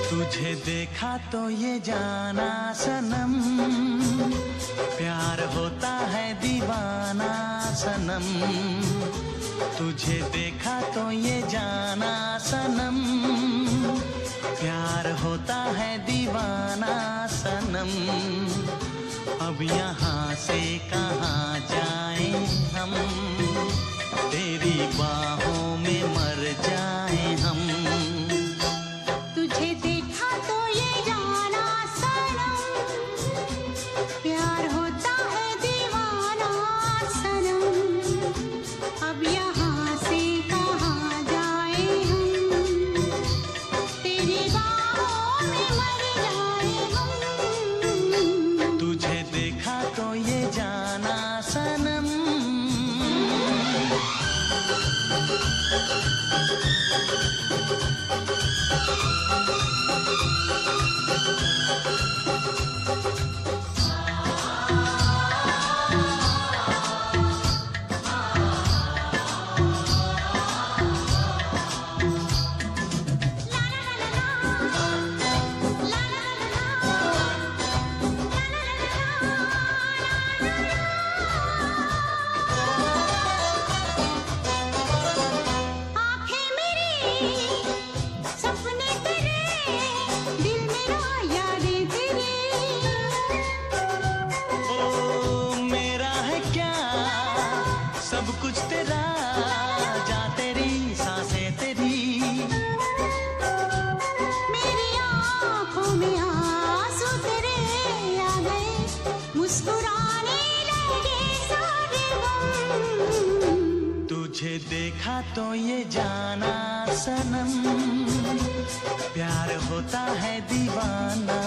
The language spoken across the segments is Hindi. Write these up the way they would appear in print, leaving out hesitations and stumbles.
तुझे देखा तो ये जाना सनम, प्यार होता है दीवाना सनम। तुझे देखा तो ये जाना सनम, प्यार होता है दीवाना सनम। अब यहाँ से कहाँ जाएं हम, तेरी बाहों में मर जाएं हम। तुझे देखा तो ये जाना सनम, प्यार होता है दीवाना सनम। अब यहाँ से कहाँ जाएं हम, तेरी बाहों में मर जाएं हम। तुझे देखा तो ये जाना सनम। कुछ तेरा, जा तेरी सांसें तेरी। मेरी आँखों में आंसू तेरे आ गए, मुस्कुराने लगे सारे गम। तुझे देखा तो ये जाना सनम, प्यार होता है दीवाना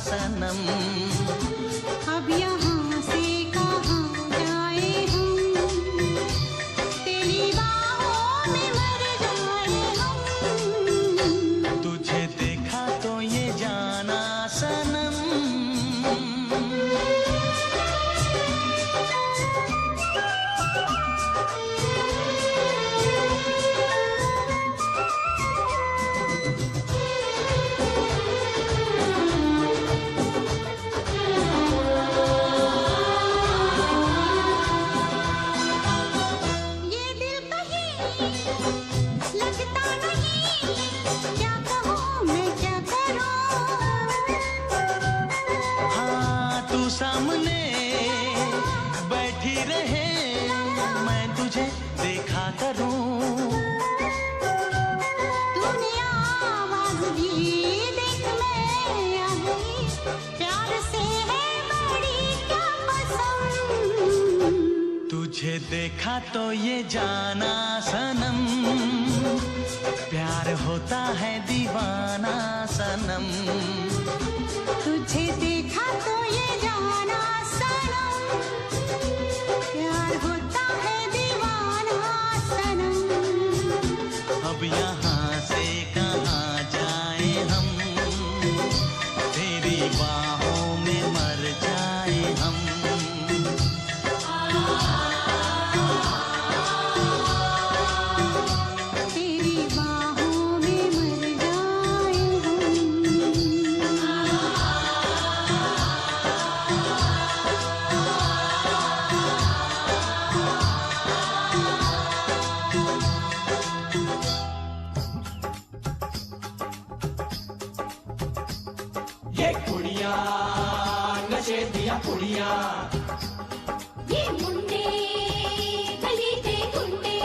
सनम। अब यहाँ से कहाँ जाए हम, तेरी बाहों में मर जाए हम। तुझे देखा तो ये जाना सनम। सामने बैठी रहे, मैं तुझे देखा करूं। तूने आवाज दी, देख मैं आ गई, प्यार से है बड़ी क्या पसंद। तुझे देखा तो ये जाना सनम, प्यार होता है दीवाना सनम। तुझे देखा तो ये जाना सनम, प्यार होता है दीवाना सनम। अब यहाँ से कहाँ जाए हम, तेरी बाहों में मर जाए हम। तेरी बाहों में मर जाए ये कुड़ियाँ नशे दिया कुड़ियाँ, ये मुंडे गली दे गुंडे,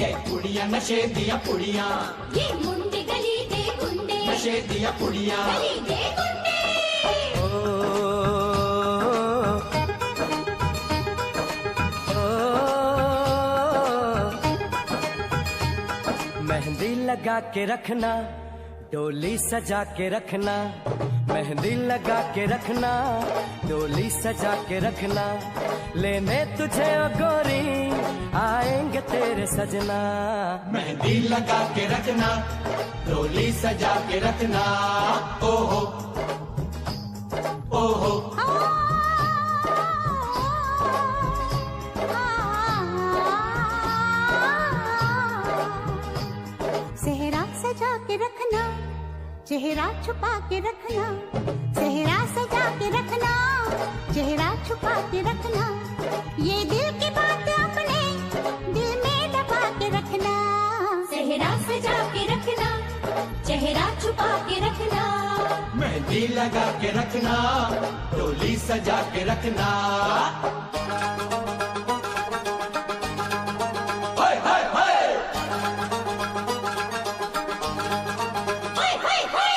ये कुड़ियाँ नशे दिया कुड़ियाँ, ये मुंडे गली दे गुंडे, नशे दिया कुड़ियाँ। गली दे गुंडे। मेहंदी लगा के रखना, डोली सजा के रखना, मेहंदी लगा के रखना, डोली सजा के रखना, लेने तुझे ओ गोरी आएंगे तेरे सजना। मेहंदी लगा के रखना, डोली सजा के रखना, ओहो ओहो। सेहरा सजा के रखना, चेहरा छुपा के रखना, सेहरा सजा के रखना, चेहरा छुपा के रखना, ये दिल की बात अपने दिल में दबा के रखना। सेहरा सजा के रखना, चेहरा छुपा के रखना, मेहंदी लगा के रखना, डोली सजा के रखना। हाय हाय हाय हाय हाय हाय।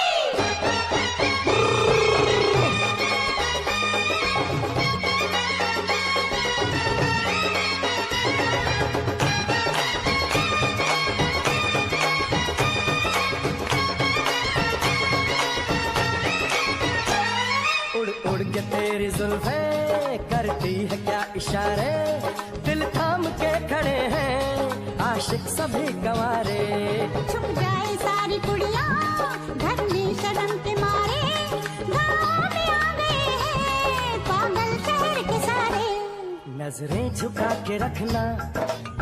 उड़ उड़ के तेरी जुल्फें करती है क्या इशारे, दिल थाम के खड़े हैं आशिक सभी गंवारे। छुप जाए सारी कुड़ियाँ घर में शर्म के मारे, गाँव में आ गए हैं पागल शहर के सारे। नजरें झुका के रखना,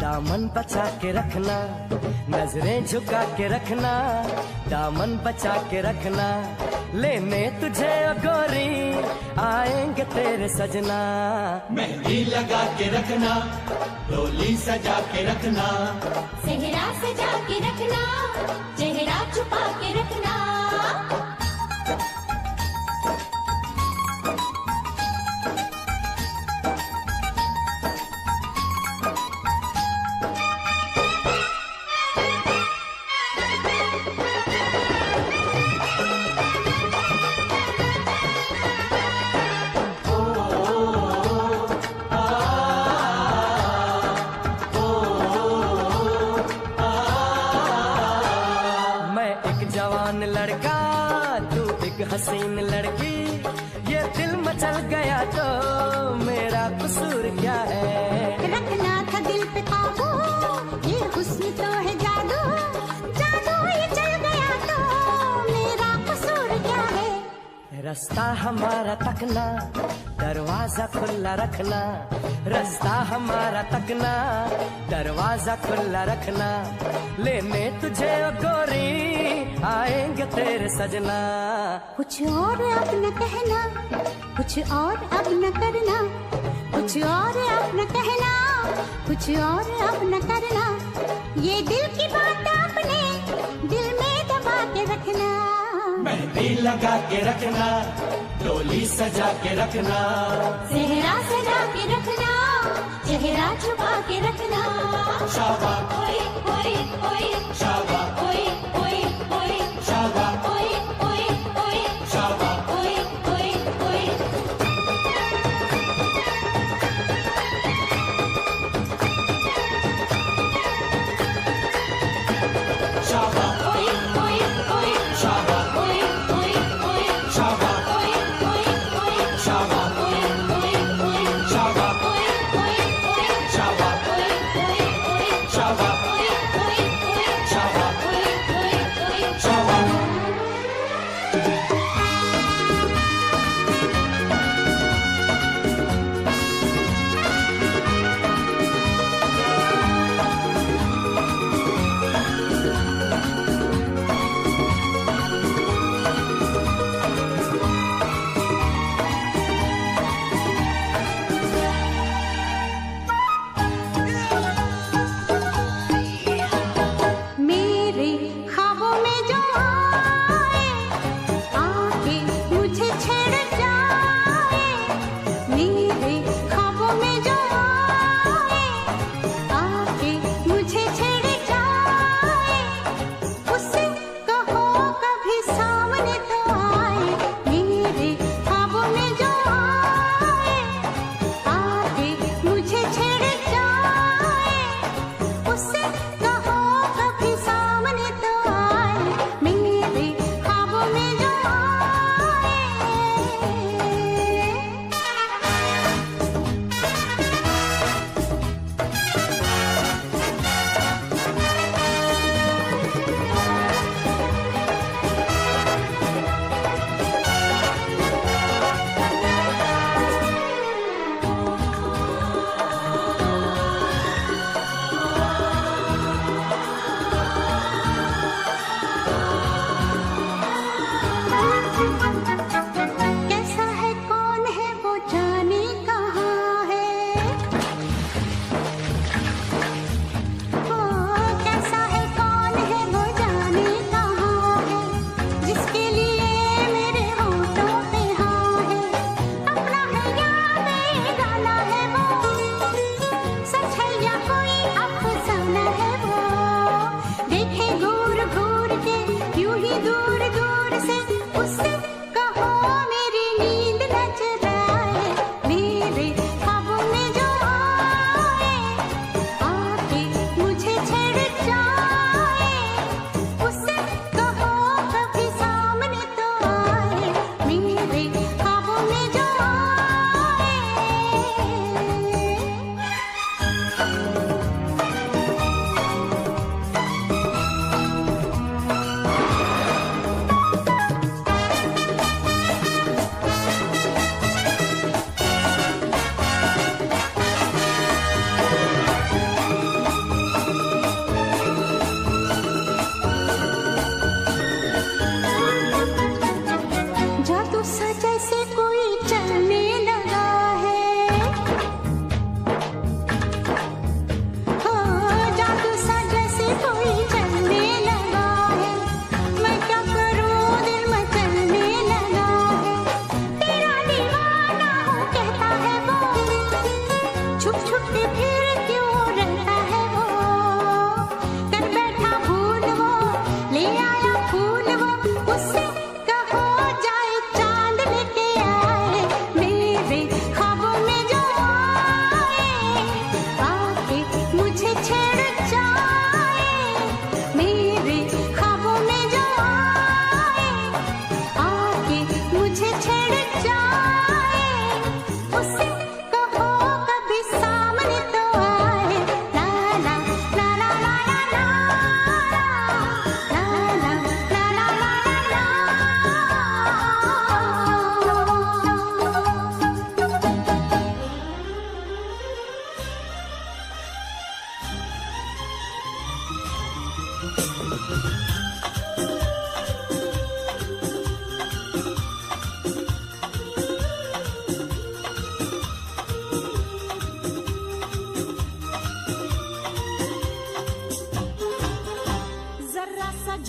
दामन बचा के रखना, नजरें झुका के रखना, दामन बचा के रखना, लेने तुझे ओ गोरी आएंगे तेरे सजना। मेहंदी लगा के रखना, डोली सजा के रखना, सेहरा सजा के रखना, चेहरा छुपा के रखना। जवान लड़का तू एक हसीन लड़की, ये दिल मचल गया तो मेरा कसूर क्या है। रखना था दिल पे काबू, ये हुस्न तो है जादू, जादू ये चल गया तो मेरा कसूर क्या है। रास्ता हमारा तकना, दरवाजा खुला रखना, रास्ता हमारा तकना, दरवाजा खुला रखना, लेने तुझे ओ गोरी आएंगे तेरे सजना। कुछ और अब न कहना, कुछ और अब न करना, कुछ और अब न कहना, कुछ और अब न करना, ये दिल की बात अपने दिल में दबा के रखना। मेहंदी लगा के रखना, डोली सजा के रखना, सेहरा सजा के रखना, चेहरा छुपा के रखना। शाबा ओए ओए ओए, शाबा ओए ओए ओए, शाबा ओए ओए ओए, शाबा ओए ओए ओए। शाबा ओए ओए ओए, शाबा ओए ओए ओए, शाबा ओए ओए ओए, शाबा ओए ओए ओए, शाबा ओए ओए ओए, शाबा ओए ओए ओए, शाबा ओए ओए ओए, शाबा ओए ओए ओए। शाबा। मेरे ख्वाबों में जो आए, आके मुझे छेड़ जाए। मेरे ख्वाबों में जो आए, आके मुझे छेड़ जाए। उससे कहो कभी सामने तो आए। मेरे ख्वाबों में जो आए, आके मुझे छेड़ जाए। उससे कहो कभी सामने तो आए। मेरे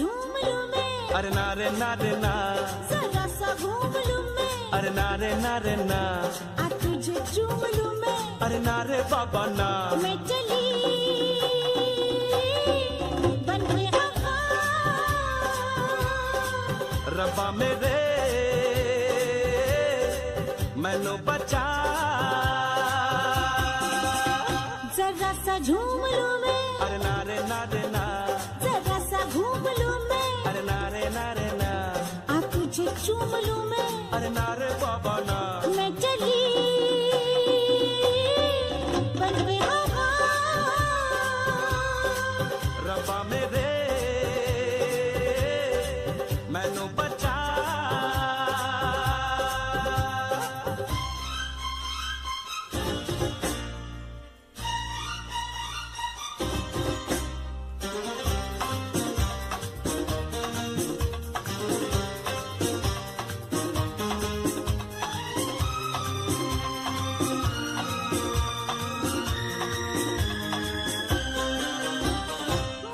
झूम लूं मैं, अरे ना रे ना रे ना, जरा सा घूम लूं मैं, अरे ना रे ना रे ना, आ तुझे चूम लूं मैं, अरे ना रे बाबा ना, मैं चली बन के आका, रब्बा मेरे मैनू बचा, जरा सा झूम लूं मैं, अरे ना रे ना रे ना, जरा सा घूम लूं मैं, अरे ना रे ना रे ना, आ तुझे चूम लूं मैं, अरे ना रे बाबा ना, मैं चली बन के आका, रब्बा मेरे मैनू बचा।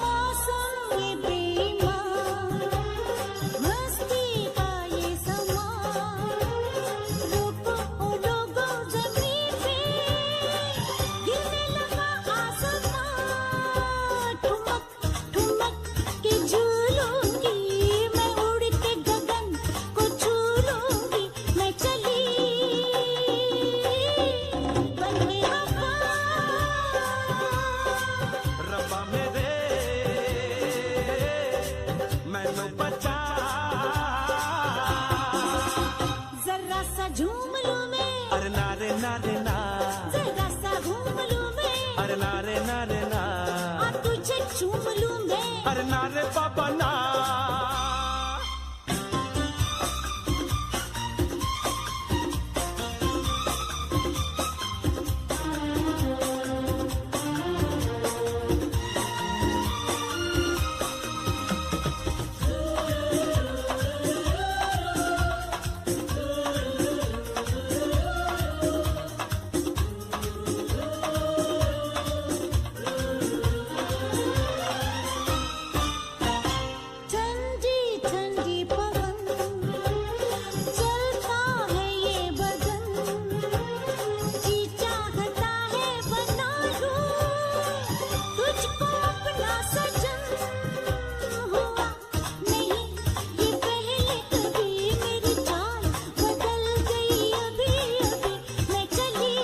मौसम ये बेईमान, मस्ती का ये समा, रुको ओ लोगो ज़मीन पे, गिरने लगा आसमां, ठुमक ठुमक के झूलूंगी, मैं उड़ के गगन को छू लूंगी, मैं चली बन के आका, रब्बा मेरे मैनू बचा, जरा सा झूम लूं मैं, अरे ना रे ना रे ना, जरा सा घूम लूं मैं, अरे ना रे ना रे ना, आ तुझे चूम लूं मैं, अरे ना रे बाबा ना, ठंडी ठंडी पवन, चलता है ये बदन, जी चाहता है बना लूं तुझको अपना सजन, हुआ नहीं ये पहले कभी, मेरी चाल बदल गई अभी अभी, मैं चली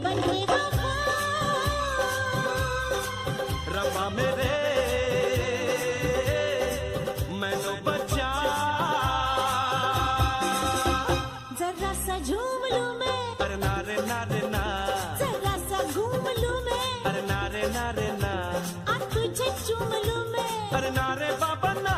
बन के आका, रब्बा मेरे मैनू बचा, जरा सा झूम लूं मैं, अरे ना रे ना रे ना, जरा सा घूम लूं मैं, अरे ना रे ना रे ना, आ तुझे चूम लूं मैं, अरे ना रे बाबा ना,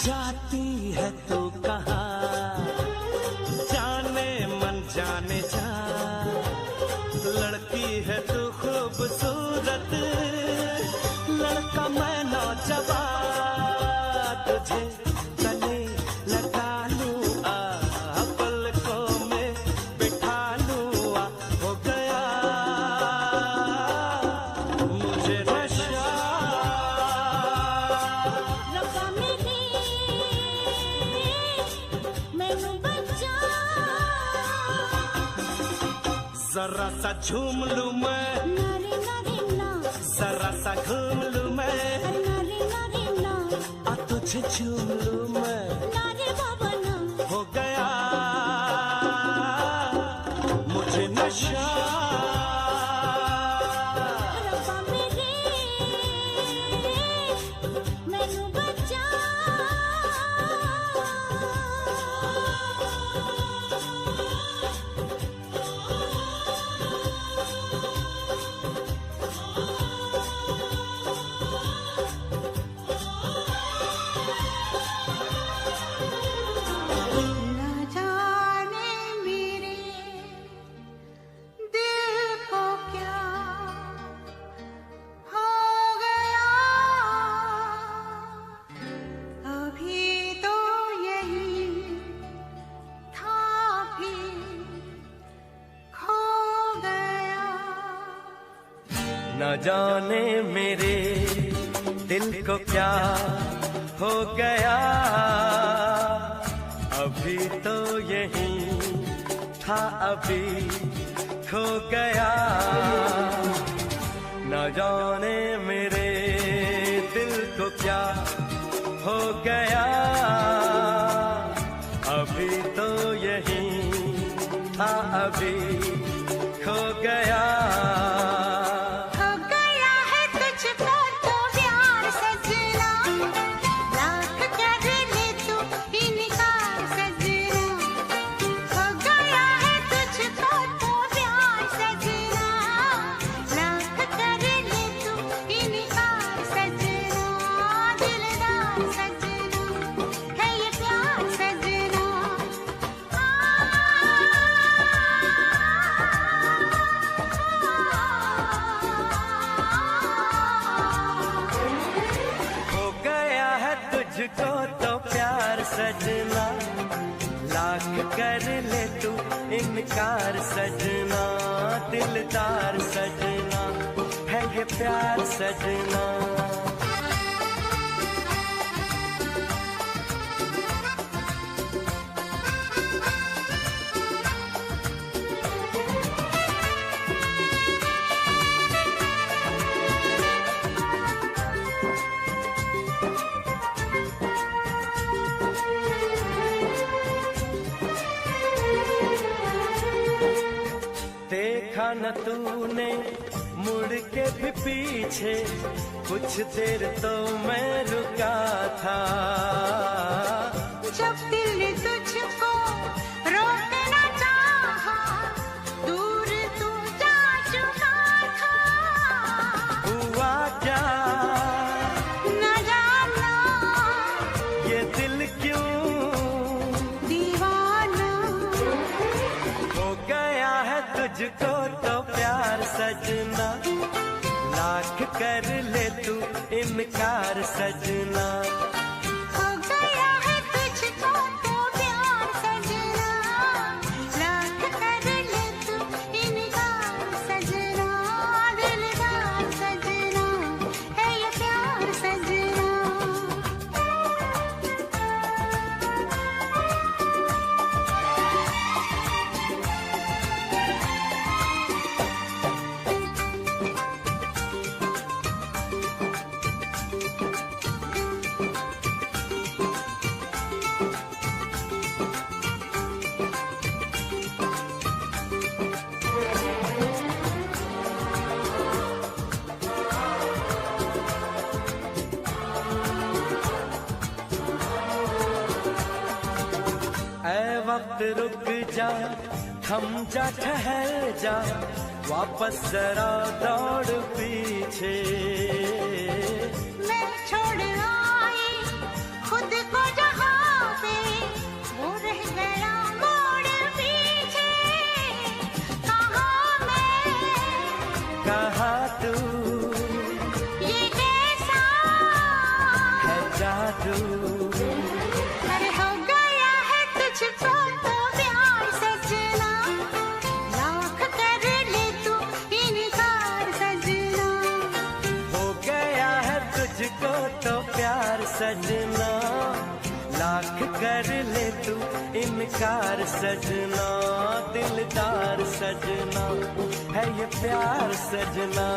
जाती है तू कहाँ, जाने मन जाने जा, लड़की है तू खूबसूरत, लड़का मैं नौजवान, तुझे गले लगा लूं आ, पलकों में बिठा लूं आ, हो गया मुझे नशा, रब्बा मेरे मैनू बचा, जरा सा झूम लूं मैं, नारे नारे ना, जरा सा घूम लूं मैं, नारे नारे ना, आ तुझे झूम लूं मैं, नारे बाबा ना, हो गया मुझे नशा, रब्बा मेरे मैनू बचा, न जाने मेरे दिल को क्या हो गया, अभी तो यही था अभी खो गया। न जाने मेरे दिल को क्या हो गया, अभी तो यही था अभी खो गया। खो गया है तुझको तो प्यार सजना, लाख कर ले तू इनकार सजना। खो गया है तुझको तो प्यार सजना, लाख कर ले तू इनकार सजना। दिलदार सजना है ये प्यार सजना। हो गया है तुझको तो प्यार सजना, लाख कर ले तू इनकार सजना। दिलदार सजना है ये प्यार सजना। देखा न तूने मुड़ के भी पीछे, कुछ देर तो मैं रुका था। जब दिल तुझको रोकना चाहा, दूर तू जा चुका था। हुआ क्या न जाना ये दिल क्यों दीवाना, हो गया है तुझको तो प्यार सजना, लाख कर ले तू इनकार सजना। हो गया है तुझको तो प्यार सजना, लाख कर ले तू इनकार सजना। दिलदार सजना है ये प्यार सजना। ऐ वक्त रुक जा, थम जा, ठहर जा, वापस जरा दौड़ पीछे। मैं छोड़ आई खुद को जहाँ पे, वो रह गया मोड़ पीछे। कहाँ मैं कहाँ तू ये कैसा है जादू। अरे हो गया है तुझको तो प्यार सजना, लाख कर ले तू इनकार सजना। हो गया है तुझको तो प्यार सजना, लाख कर ले तू इनकार सजना। दिलदार सजना है ये प्यार सजना।